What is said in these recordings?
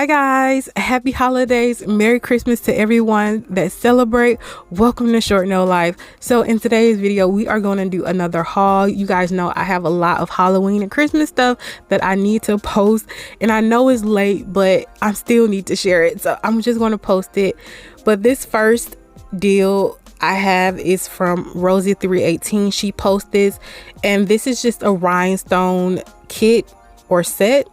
Hi guys, happy holidays, Merry Christmas to everyone that celebrate. Welcome to Short Nail Life. So in today's video we are going to do another haul. You guys know I have a lot of Halloween and Christmas stuff that I need to post, and I know it's late but I still need to share it, so I'm just going to post it. But this first deal I have is from Rosie318. She posts this, and this is just a rhinestone kit or set.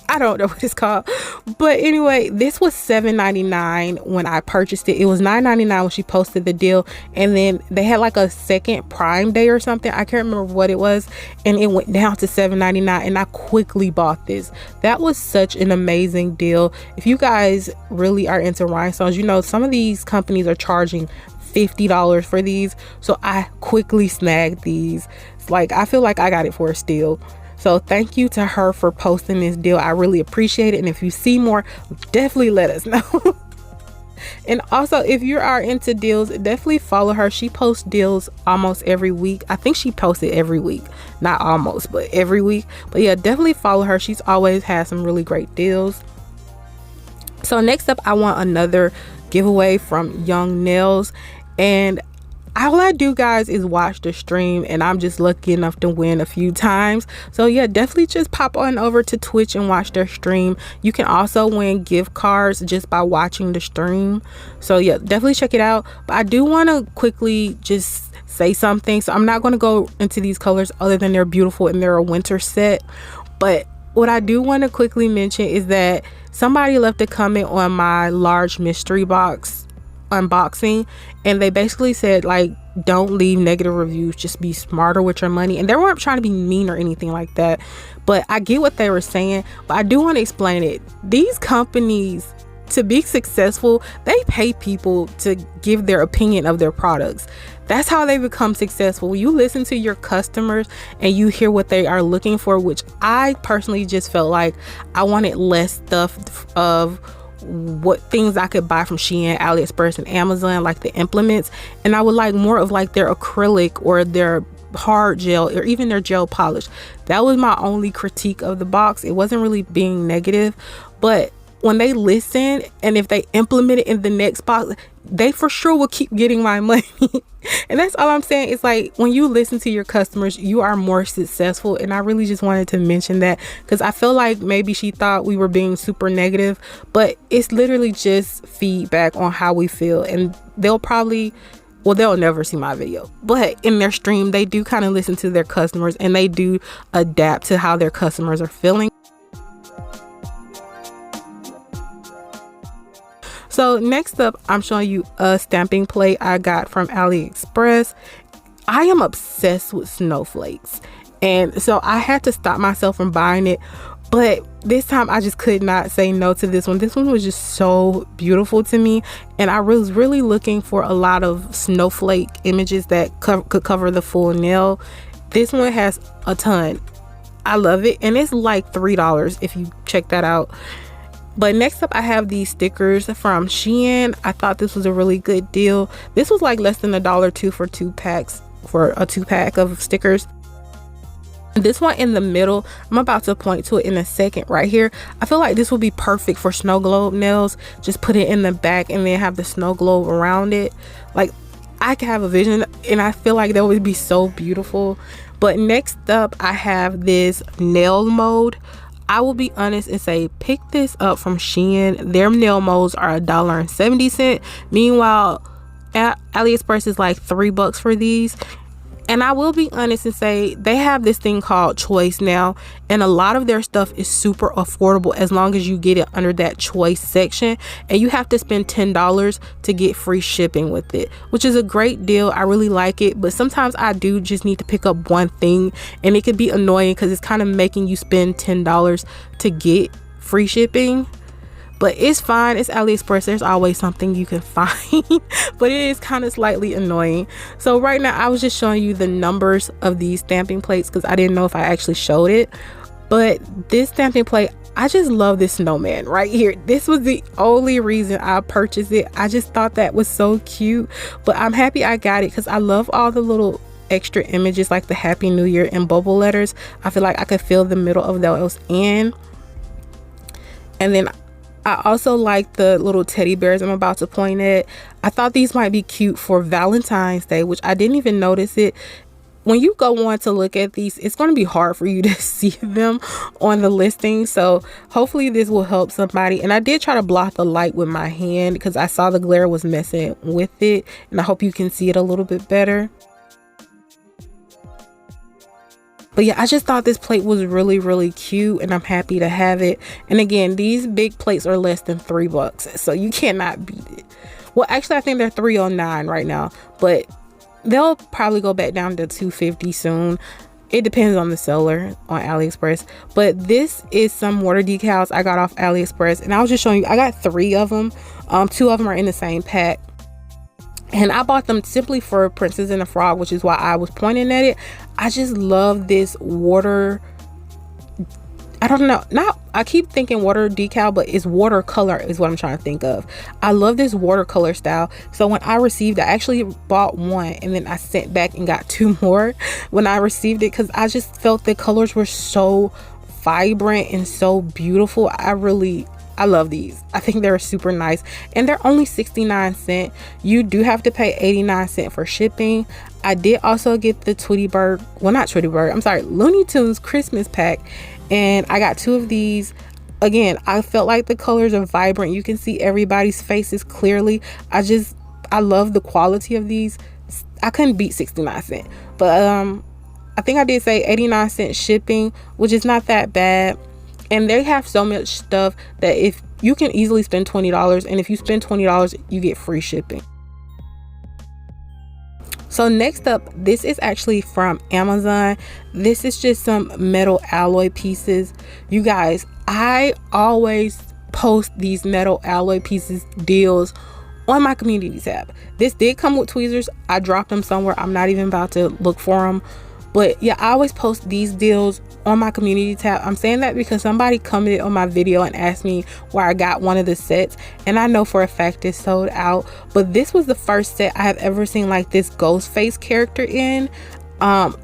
I don't know what it's called, but anyway, this was $7.99 when I purchased it. It was $9.99 when she posted the deal, and then they had like a second Prime Day or something. I can't remember what it was, and it went down to $7.99, and I quickly bought this. That was such an amazing deal. If you guys really are into rhinestones, you know some of these companies are charging $50 for these, so I quickly snagged these. It's like I feel like I got it for a steal. So thank you to her for posting this deal. I really appreciate it. And if you see more, definitely let us know. And also, if you are into deals, definitely follow her. She posts deals almost every week. I think she posts it every week. Not almost, but every week. But yeah, definitely follow her. She's always had some really great deals. So next up, I want another giveaway from Young Nails. And all I do, guys, is watch the stream, and I'm just lucky enough to win a few times. So yeah, definitely just pop on over to Twitch and watch their stream. You can also win gift cards just by watching the stream. So yeah, definitely check it out. But I do want to quickly just say something. So I'm not going to go into these colors other than they're beautiful and they're a winter set. But what I do want to quickly mention is that somebody left a comment on my large mystery box unboxing, and they basically said, like, don't leave negative reviews, just be smarter with your money. And they weren't trying to be mean or anything like that, but I get what they were saying. But I do want to explain it. These companies, to be successful, they pay people to give their opinion of their products. That's how they become successful. When you listen to your customers and you hear what they are looking for, which I personally just felt like I wanted less stuff of what things I could buy from Shein, Aliexpress, and Amazon, like the implements, and I would like more of like their acrylic or their hard gel or even their gel polish. That was my only critique of the box. It wasn't really being negative, but when they listen and if they implement it in the next box, they for sure will keep getting my money. And that's all I'm saying. It's like when you listen to your customers, you are more successful. And I really just wanted to mention that because I feel like maybe she thought we were being super negative, but it's literally just feedback on how we feel. And they'll probably, well, they'll never see my video, but in their stream, they do kind of listen to their customers and they do adapt to how their customers are feeling. So next up, I'm showing you a stamping plate I got from Aliexpress. I am obsessed with snowflakes, and so I had to stop myself from buying it. But this time I just could not say no to this one. This one was just so beautiful to me, and I was really looking for a lot of snowflake images that could cover the full nail. This one has a ton. I love it, and it's like $3 if you check that out. But next up, I have these stickers from Shein. I thought this was a really good deal. This was like less than $1.02 for a 2-pack of stickers. This one in the middle, I'm about to point to it in a second right here. I feel like this would be perfect for snow globe nails. Just put it in the back and then have the snow globe around it. Like, I can have a vision, and I feel like that would be so beautiful. But next up, I have this nail mold. I will be honest and say pick this up from Shein. Their nail molds are $1.70. Meanwhile, Aliexpress is like $3 for these. And I will be honest and say they have this thing called choice now, and a lot of their stuff is super affordable as long as you get it under that choice section, and you have to spend $10 to get free shipping with it, which is a great deal. I really like it, but sometimes I do just need to pick up one thing, and it could be annoying because it's kind of making you spend $10 to get free shipping. But it's fine. It's Aliexpress. There's always something you can find. But it is kind of slightly annoying. So right now I was just showing you the numbers of these stamping plates because I didn't know if I actually showed it. But this stamping plate, I just love this snowman right here. This was the only reason I purchased it. I just thought that was so cute. But I'm happy I got it because I love all the little extra images like the Happy New Year and bubble letters. I feel like I could fill the middle of those in. And then I also like the little teddy bears I'm about to point at. I thought these might be cute for Valentine's Day, which I didn't even notice it. When you go on to look at these, it's going to be hard for you to see them on the listing. So hopefully this will help somebody. And I did try to block the light with my hand because I saw the glare was messing with it. And I hope you can see it a little bit better. But yeah, I just thought this plate was really, really cute, and I'm happy to have it. And again, these big plates are less than $3, so you cannot beat it. Well, actually, I think they're $3.09 right now, but they'll probably go back down to $2.50 soon. It depends on the seller on Aliexpress. But this is some water decals I got off Aliexpress, and I was just showing you. I got 3 of them. 2 of them are in the same pack. And I bought them simply for Princess and the Frog, which is why I was pointing at it. I just love this water. I don't know. I keep thinking water decal, but it's watercolor is what I'm trying to think of. I love this watercolor style. So when I received it, I actually bought 1 and then I sent back and got 2 more when I received it, because I just felt the colors were so vibrant and so beautiful. I love these. I think they're super nice, and they're only 69¢. You do have to pay 89¢ for shipping. I did also get the Looney Tunes Christmas pack, and I got 2 of these. Again, I felt like the colors are vibrant. You can see everybody's faces clearly. I love the quality of these. I couldn't beat 69¢, but I think I did say 89¢ shipping, which is not that bad. And they have so much stuff that if you can easily spend $20, and if you spend $20, you get free shipping. So next up, this is actually from Amazon. This is just some metal alloy pieces. You guys, I always post these metal alloy pieces deals on my community tab. This did come with tweezers. I dropped them somewhere. I'm not even about to look for them. But yeah, I always post these deals on my community tab. I'm saying that because somebody commented on my video and asked me where I got one of the sets, and I know for a fact it's sold out. But this was the first set I have ever seen like this ghost face character in.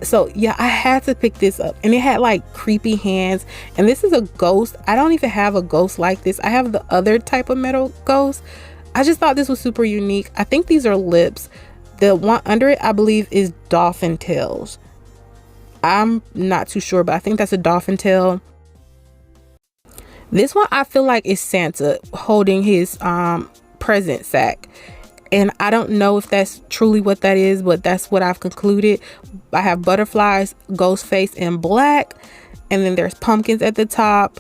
So yeah, I had to pick this up, and it had like creepy hands, and this is a ghost. I don't even have a ghost like this. I have the other type of metal ghost. I just thought this was super unique. I think these are lips. The one under it, I believe, is dolphin tails. I'm not too sure, but I think that's a dolphin tail. This one I feel like is Santa holding his present sack, and I don't know if that's truly what that is, but that's what I've concluded. I have butterflies, ghost face in black, and then there's pumpkins at the top,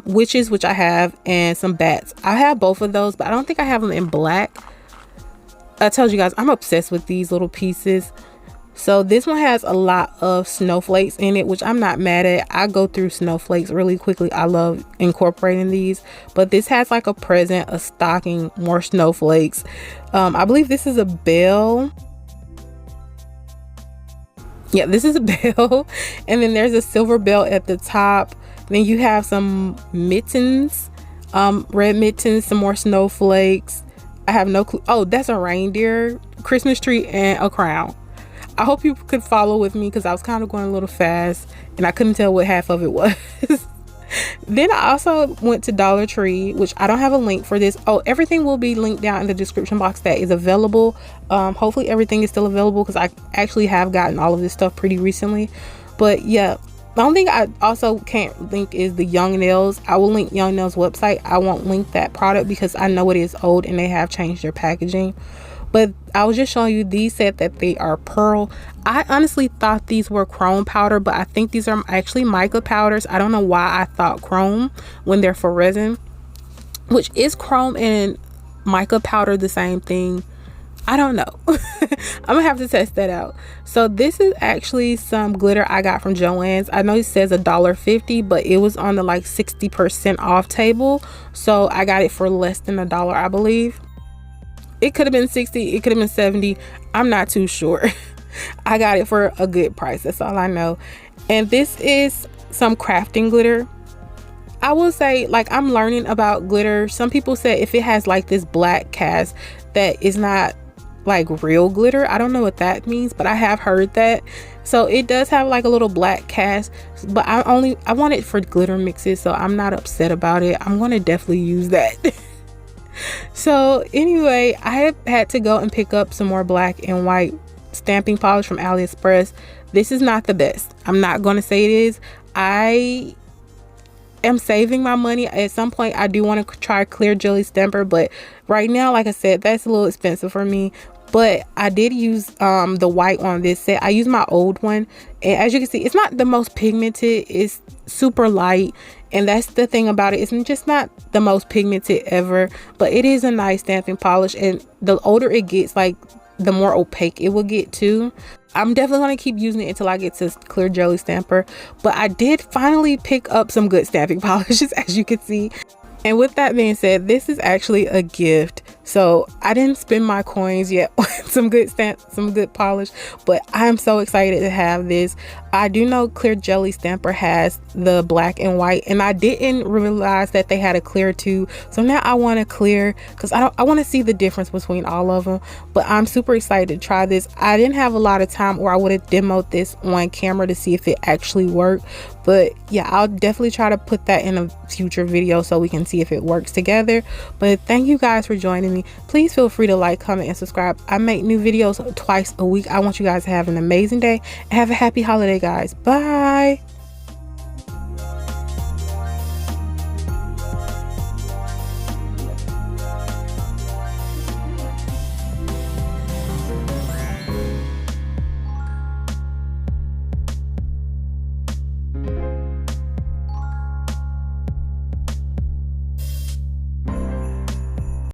witches, which I have, and some bats. I have both of those, but I don't think I have them in black. I told you guys I'm obsessed with these little pieces. So this one has a lot of snowflakes in it, which I'm not mad at. I go through snowflakes really quickly. I love incorporating these. But this has like a present, a stocking, more snowflakes. I believe this is a bell. Yeah, this is a bell. And then there's a silver bell at the top. Then you have some mittens, red mittens, some more snowflakes. I have no clue. Oh, that's a reindeer, Christmas tree, and a crown. I hope you could follow with me because I was kind of going a little fast and I couldn't tell what half of it was. Then I also went to Dollar Tree, which I don't have a link for this. Oh, everything will be linked down in the description box that is available. Hopefully everything is still available because I actually have gotten all of this stuff pretty recently. But yeah, the only thing I also can't link is the Young Nails. I will link Young Nails website. I won't link that product because I know it is old and they have changed their packaging. But I was just showing you, these said that they are pearl. I honestly thought these were chrome powder, but I think these are actually mica powders. I don't know why I thought chrome when they're for resin, which is chrome and mica powder the same thing? I don't know. I'm gonna have to test that out. So this is actually some glitter I got from Joanns. I know it says $1.50, but it was on the like 60% off table, so I got it for less than $1, I believe. It could have been 60, it could have been 70, I'm not too sure. I got it for a good price, that's all I know. And this is some crafting glitter. I will say, like, I'm learning about glitter. Some people say if it has like this black cast that is not like real glitter. I don't know what that means, but I have heard that. So it does have like a little black cast, but I want it for glitter mixes, so I'm not upset about it. I'm gonna definitely use that. So anyway, I have had to go and pick up some more black and white stamping polish from Aliexpress. This is not the best. I'm not going to say it is. I am saving my money. At some point I do want to try clear jelly stamper, but right now, like I said, that's a little expensive for me. But I did use the white on this set. I used my old one, and as you can see, it's not the most pigmented. It's super light, and that's the thing about it. It's just not the most pigmented ever, but it is a nice stamping polish, and the older it gets, like the more opaque it will get too. I'm definitely going to keep using it until I get to clear jelly stamper, but I did finally pick up some good stamping polishes, as you can see. And with that being said, this is actually a gift. So I didn't spend my coins yet on some good polish, but I'm so excited to have this. I do know Clear Jelly Stamper has the black and white, and I didn't realize that they had a clear too. So now I want a clear because I want to see the difference between all of them. But I'm super excited to try this. I didn't have a lot of time, or I would have demoed this on camera to see if it actually worked. But yeah, I'll definitely try to put that in a future video so we can see if it works together. But thank you guys for joining me. Please feel free to like, comment, and subscribe. I make new videos twice a week. I want you guys to have an amazing day and have a happy holiday, guys. Bye.